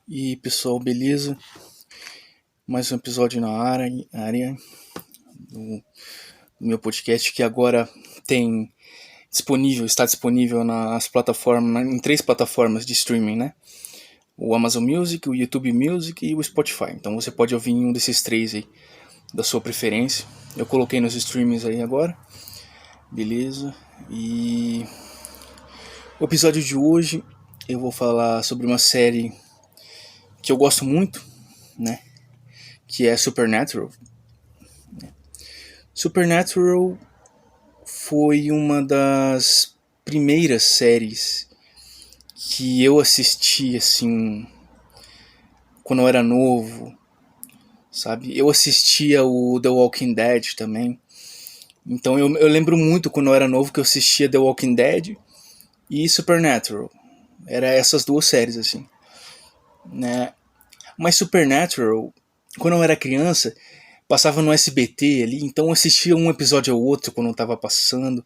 E pessoal, beleza? Mais um episódio na área do meu podcast que agora está disponível nas plataformas, em 3 plataformas de streaming, né? O Amazon Music, o YouTube Music e o Spotify. Então você pode ouvir em um desses 3 aí, da sua preferência. Eu coloquei nos streamings aí agora, beleza? E o episódio de hoje eu vou falar sobre uma série que eu gosto muito, né? Que é Supernatural. Supernatural foi uma das primeiras séries que eu assisti assim quando eu era novo, sabe? Eu assistia o The Walking Dead também. Então eu lembro muito quando eu era novo que eu assistia The Walking Dead e Supernatural. Era essas 2 séries assim, né? Mas Supernatural, quando eu era criança, passava no SBT ali, então eu assistia um episódio ou outro quando eu tava passando.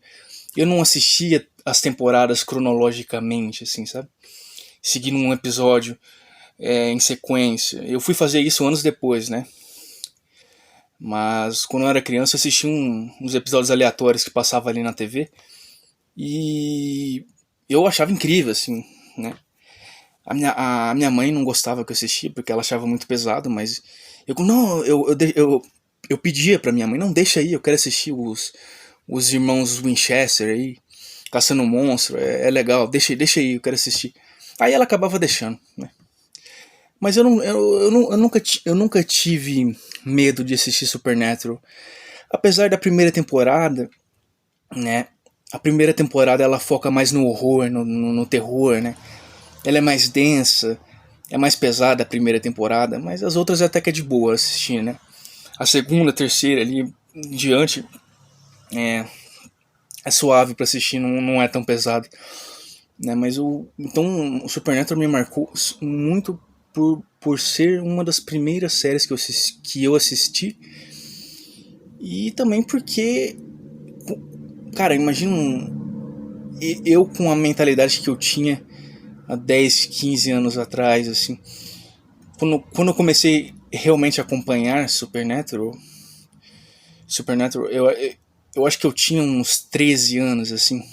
Eu não assistia as temporadas cronologicamente, assim, sabe? Seguindo um episódio em sequência. Eu fui fazer isso anos depois, né? Mas quando eu era criança, eu assistia uns episódios aleatórios que passavam ali na TV. E eu achava incrível, assim, né? A minha mãe não gostava que eu assistia, porque ela achava muito pesado, mas eu pedia pra minha mãe, não, deixa aí, eu quero assistir os irmãos Winchester aí, caçando um monstro, é legal, deixa aí, eu quero assistir. Aí ela acabava deixando, né? Mas eu nunca tive medo de assistir Supernatural. Apesar da primeira temporada, né? A primeira temporada ela foca mais no horror, no terror, né? Ela é mais densa, é mais pesada a primeira temporada, mas as outras até que é de boa assistir, né? A segunda, terceira ali em diante é suave pra assistir, não é tão pesado, né? Mas o Supernatural me marcou muito por ser uma das primeiras séries que eu assisti e também porque, cara, imagina eu com a mentalidade que eu tinha há 10, 15 anos atrás, assim, quando eu comecei realmente a acompanhar Supernatural, eu acho que eu tinha uns 13 anos, assim,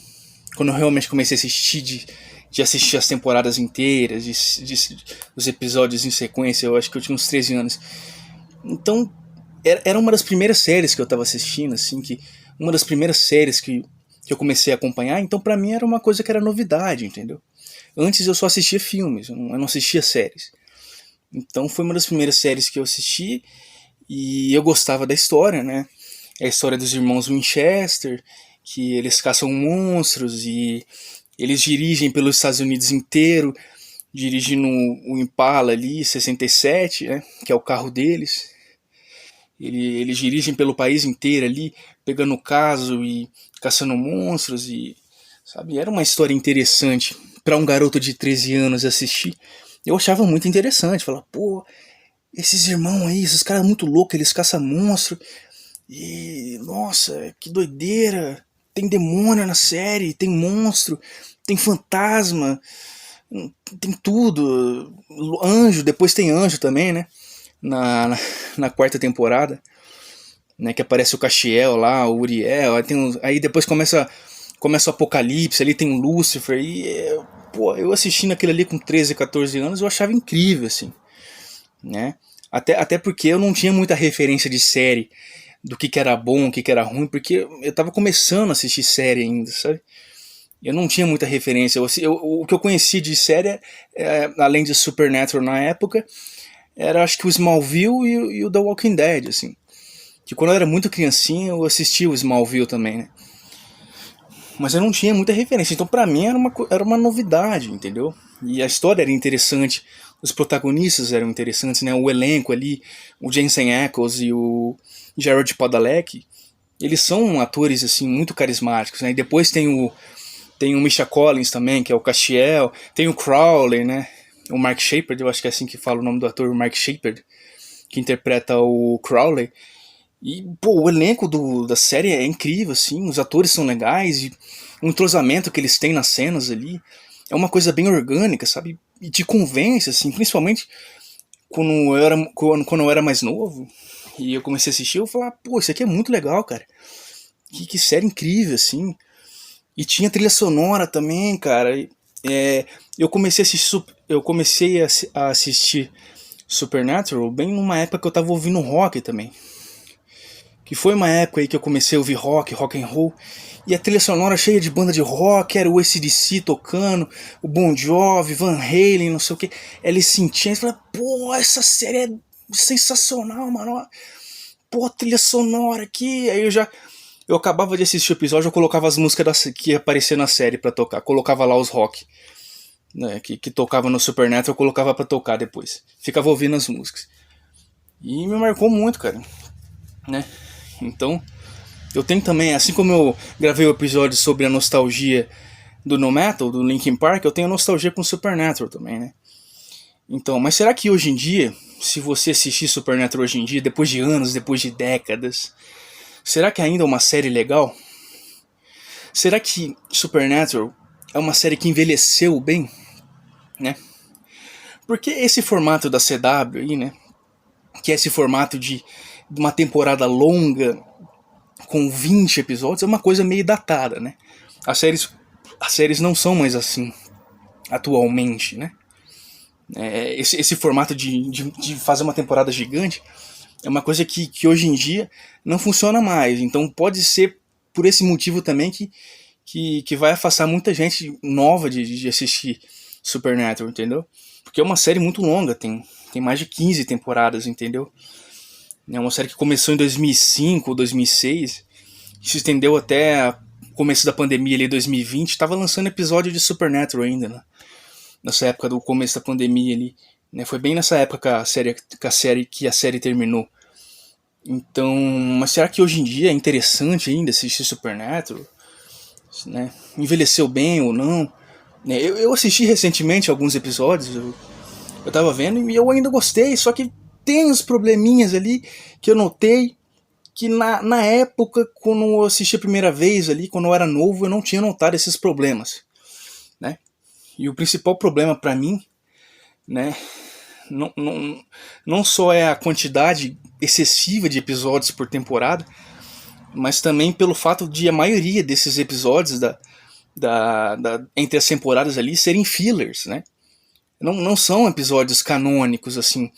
quando eu realmente comecei a assistir, de assistir as temporadas inteiras, os episódios em sequência, eu acho que eu tinha uns 13 anos. Então, era uma das primeiras séries que eu tava assistindo, assim, uma das primeiras séries que eu comecei a acompanhar, então pra mim era uma coisa que era novidade, entendeu? Antes eu só assistia filmes, eu não assistia séries. Então foi uma das primeiras séries que eu assisti e eu gostava da história, né? É a história dos irmãos Winchester, que eles caçam monstros e eles dirigem pelos Estados Unidos inteiro, dirigindo o Impala ali, 67, né? Que é o carro deles. Eles dirigem pelo país inteiro ali, pegando caso e caçando monstros e, sabe, era uma história interessante para um garoto de 13 anos assistir. Eu achava muito interessante, falar, pô, esses irmãos aí, esses caras muito loucos, eles caçam monstro e, nossa, que doideira. Tem demônio na série, tem monstro, tem fantasma, tem tudo. Anjo, depois tem anjo também, né? Na 4ª temporada, né, que aparece o Castiel lá, o Uriel, aí depois começa o Apocalipse, ali tem o Lúcifer, pô, eu assistindo aquilo ali com 13, 14 anos, eu achava incrível, assim, né, até porque eu não tinha muita referência de série, do que era bom, o que era ruim, porque eu tava começando a assistir série ainda, sabe, eu não tinha muita referência, o que eu conheci de série, além de Supernatural na época, era acho que o Smallville e o The Walking Dead, assim, que quando eu era muito criancinha eu assistia o Smallville também, né? Mas eu não tinha muita referência, então pra mim era uma novidade, entendeu? E a história era interessante, os protagonistas eram interessantes, né? O elenco ali, o Jensen Ackles e o Jared Padalecki, eles são atores assim muito carismáticos, né? E depois tem o Misha Collins também, que é o Castiel, tem o Crowley, né? O Mark Shepard, eu acho que é assim que fala o nome do ator, o Mark Shepard, que interpreta o Crowley. E, pô, o elenco da série é incrível, assim, os atores são legais, e o entrosamento que eles têm nas cenas ali é uma coisa bem orgânica, sabe? e te convence, assim, principalmente quando eu era mais novo, e eu comecei a assistir, eu falava, pô, isso aqui é muito legal, cara. Que série incrível, assim. E tinha trilha sonora também, cara. Eu comecei a assistir, a assistir Supernatural bem numa época que eu tava ouvindo rock também. Que foi uma época aí que eu comecei a ouvir rock and roll. E a trilha sonora cheia de banda de rock, era o AC/DC tocando, o Bon Jovi, Van Halen, não sei o que. Alice in Chains, eu falei, pô, essa série é sensacional, mano. Pô, a trilha sonora aqui. Aí eu acabava de assistir o episódio, eu colocava as músicas que apareciam na série pra tocar. Colocava lá os rock, né, que tocava no Supernatural, eu colocava pra tocar depois. Ficava ouvindo as músicas. E me marcou muito, cara, né? Então, eu tenho também, assim como eu gravei o episódio sobre a nostalgia do No Metal, do Linkin Park, eu tenho nostalgia com Supernatural também, né? Então, mas será que hoje em dia, se você assistir Supernatural hoje em dia, depois de anos, depois de décadas, será que ainda é uma série legal? Será que Supernatural é uma série que envelheceu bem, né? Porque esse formato da CW aí, né? Que é esse formato de uma temporada longa com 20 episódios, é uma coisa meio datada, né? As séries não são mais assim atualmente, né? Esse formato de fazer uma temporada gigante é uma coisa que hoje em dia não funciona mais. Então pode ser por esse motivo também que vai afastar muita gente nova de assistir Supernatural, entendeu? Porque é uma série muito longa, tem mais de 15 temporadas, entendeu? É uma série que começou em 2005 ou 2006, se estendeu até o começo da pandemia ali, 2020, estava lançando episódio de Supernatural ainda, né? Nessa época do começo da pandemia ali, né? Foi bem nessa época que a série terminou. Então, mas será que hoje em dia é interessante ainda assistir Supernatural? Né? Envelheceu bem ou não? Eu assisti recentemente alguns episódios, eu tava vendo e eu ainda gostei, só que tem uns probleminhas ali que eu notei que na época, quando eu assisti a primeira vez ali, quando eu era novo, eu não tinha notado esses problemas, né? E o principal problema pra mim, né, não só é a quantidade excessiva de episódios por temporada, mas também pelo fato de a maioria desses episódios entre as temporadas ali serem fillers, né? Não são episódios canônicos, assim,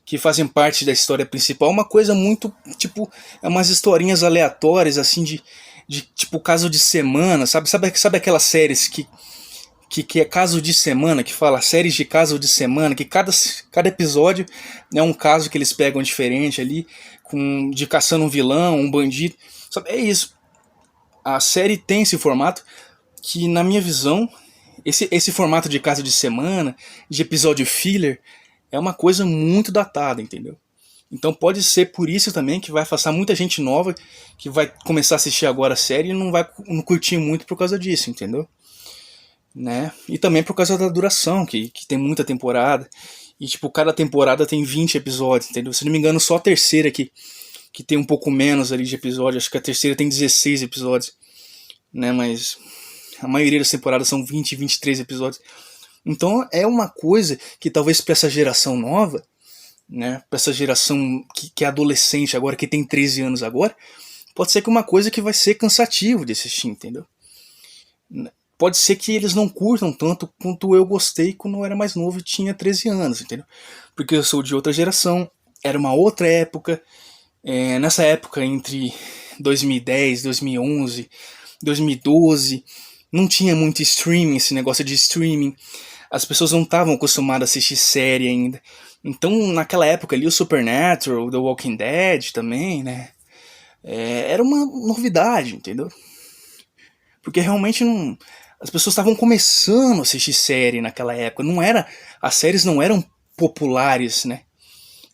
que fazem parte da história principal, uma coisa muito, tipo, é umas historinhas aleatórias, assim, de tipo, caso de semana, sabe aquelas séries que é caso de semana, que fala séries de caso de semana, que cada episódio é um caso que eles pegam diferente ali, de caçando um vilão, um bandido, sabe? É isso. A série tem esse formato que, na minha visão, esse formato de caso de semana, de episódio filler, é uma coisa muito datada, entendeu? Então pode ser por isso também que vai afastar muita gente nova que vai começar a assistir agora a série e não curtir muito por causa disso, entendeu? Né? E também por causa da duração, que tem muita temporada. E tipo, cada temporada tem 20 episódios, entendeu? Se não me engano, só a terceira que tem um pouco menos ali de episódio, acho que a terceira tem 16 episódios, né? Mas a maioria das temporadas são 20, 23 episódios. Então é uma coisa que talvez para essa geração nova, né, para essa geração que é adolescente agora, que tem 13 anos agora, pode ser que uma coisa que vai ser cansativo de assistir, entendeu? Pode ser que eles não curtam tanto quanto eu gostei quando eu era mais novo e tinha 13 anos, entendeu? Porque eu sou de outra geração, era uma outra época, nessa época entre 2010, 2011, 2012, não tinha muito streaming, esse negócio de streaming. As pessoas não estavam acostumadas a assistir série ainda. Então, naquela época ali, o Supernatural, The Walking Dead também, né? Era uma novidade, entendeu? Porque realmente não... As pessoas estavam começando a assistir série naquela época. As séries não eram populares, né?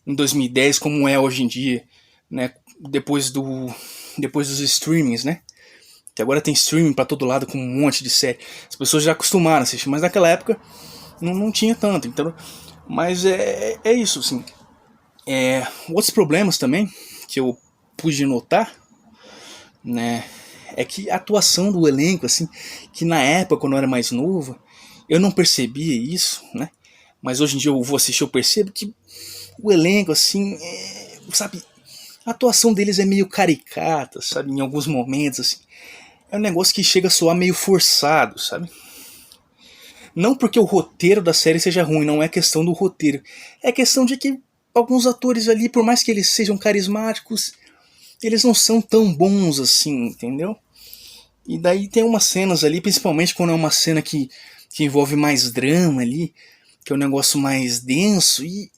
Em 2010, como é hoje em dia, né? Depois dos streamings, né? Que agora tem streaming pra todo lado com um monte de série. As pessoas já acostumaram a assistir, mas naquela época não tinha tanto, entendeu? Mas é isso, assim. Outros problemas também que eu pude notar, né, é que a atuação do elenco, assim, que na época, quando eu era mais novo, eu não percebia isso, né? Mas hoje em dia eu vou assistir, eu percebo que o elenco, assim, sabe, a atuação deles é meio caricata, sabe, em alguns momentos, assim. É um negócio que chega a soar meio forçado, sabe? Não porque o roteiro da série seja ruim, não é questão do roteiro. É questão de que alguns atores ali, por mais que eles sejam carismáticos, eles não são tão bons assim, entendeu? E daí tem umas cenas ali, principalmente quando é uma cena que envolve mais drama ali, que é um negócio mais denso, e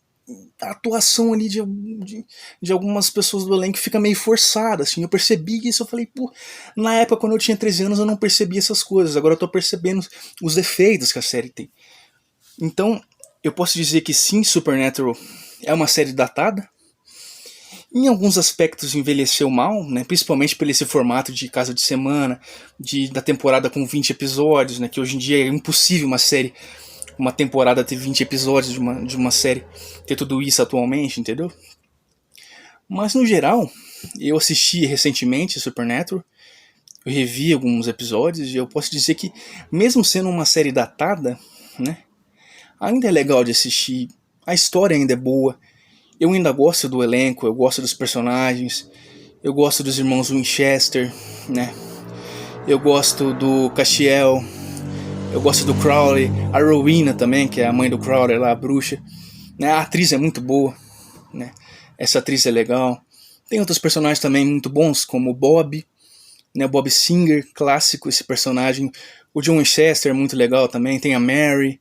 a atuação ali de algumas pessoas do elenco fica meio forçada, assim. Eu percebi isso, eu falei, pô, na época quando eu tinha 13 anos eu não percebia essas coisas, agora eu tô percebendo os defeitos que a série tem. Então, eu posso dizer que sim, Supernatural é uma série datada. Em alguns aspectos envelheceu mal, né? Principalmente por esse formato de casa de semana, da temporada com 20 episódios, né? Que hoje em dia é impossível uma temporada ter 20 episódios de uma série, ter tudo isso atualmente, entendeu? Mas no geral, eu assisti recentemente Supernatural, eu revi alguns episódios e eu posso dizer que, mesmo sendo uma série datada, né? Ainda é legal de assistir, a história ainda é boa, eu ainda gosto do elenco, eu gosto dos personagens, eu gosto dos irmãos Winchester, né? Eu gosto do Castiel, eu gosto do Crowley, a Rowena também, que é a mãe do Crowley lá, a bruxa. Né? A atriz é muito boa, né? Essa atriz é legal. Tem outros personagens também muito bons, como o Bob, né? Bob Singer, clássico esse personagem. O John Winchester é muito legal também. Tem a Mary,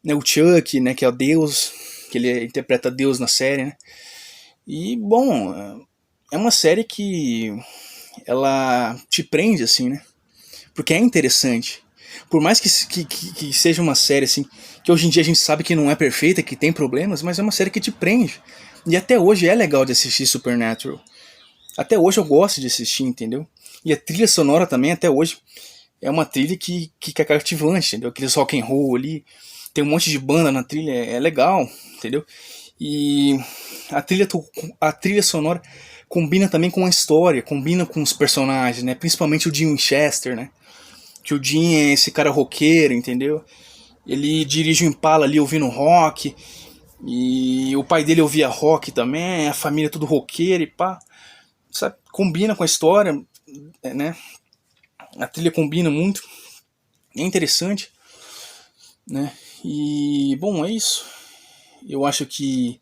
né? O Chuck, né? Que é o Deus, que ele interpreta Deus na série, né? E, bom, é uma série que ela te prende, assim, né? Porque é interessante. Por mais que seja uma série, assim, que hoje em dia a gente sabe que não é perfeita, que tem problemas, mas é uma série que te prende. E até hoje é legal de assistir Supernatural. Até hoje eu gosto de assistir, entendeu? E a trilha sonora também, até hoje, é uma trilha que é cativante, entendeu? Aqueles rock and roll ali, tem um monte de banda na trilha, é legal, entendeu? E a trilha sonora combina também com a história, combina com os personagens, né? Principalmente o Jim Winchester, né? Que o Jim é esse cara roqueiro, entendeu? Ele dirige o Impala ali ouvindo rock, e o pai dele ouvia rock também, a família tudo roqueira e pá. Sabe? Combina com a história, né? A trilha combina muito, é interessante, né? E, bom, é isso. Eu acho que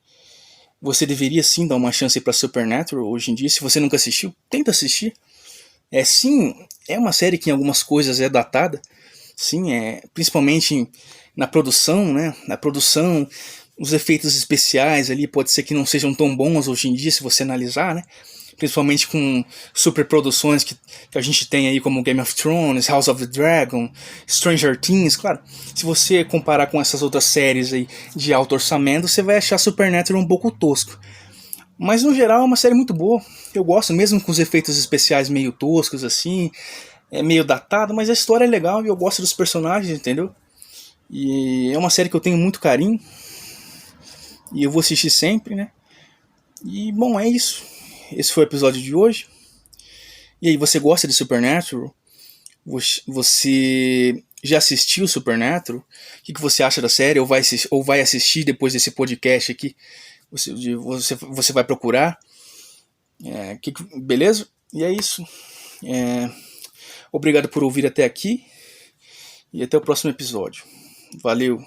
você deveria sim dar uma chance para Supernatural hoje em dia. Se você nunca assistiu, tenta assistir. Sim, é uma série que em algumas coisas é datada. Sim, principalmente na produção, né? Na produção, os efeitos especiais ali pode ser que não sejam tão bons hoje em dia se você analisar, né? Principalmente com superproduções que a gente tem aí como Game of Thrones, House of the Dragon, Stranger Things, claro. Se você comparar com essas outras séries aí de alto orçamento, você vai achar Supernatural um pouco tosco. Mas no geral é uma série muito boa. Eu gosto, mesmo com os efeitos especiais meio toscos assim, é meio datado, mas a história é legal e eu gosto dos personagens, entendeu? E é uma série que eu tenho muito carinho. E eu vou assistir sempre, né? E bom, é isso. Esse foi o episódio de hoje. E aí, você gosta de Supernatural? Você já assistiu Supernatural? O que você acha da série? Ou vai assistir depois desse podcast aqui? Você vai procurar? Beleza? E é isso. Obrigado por ouvir até aqui. E até o próximo episódio. Valeu!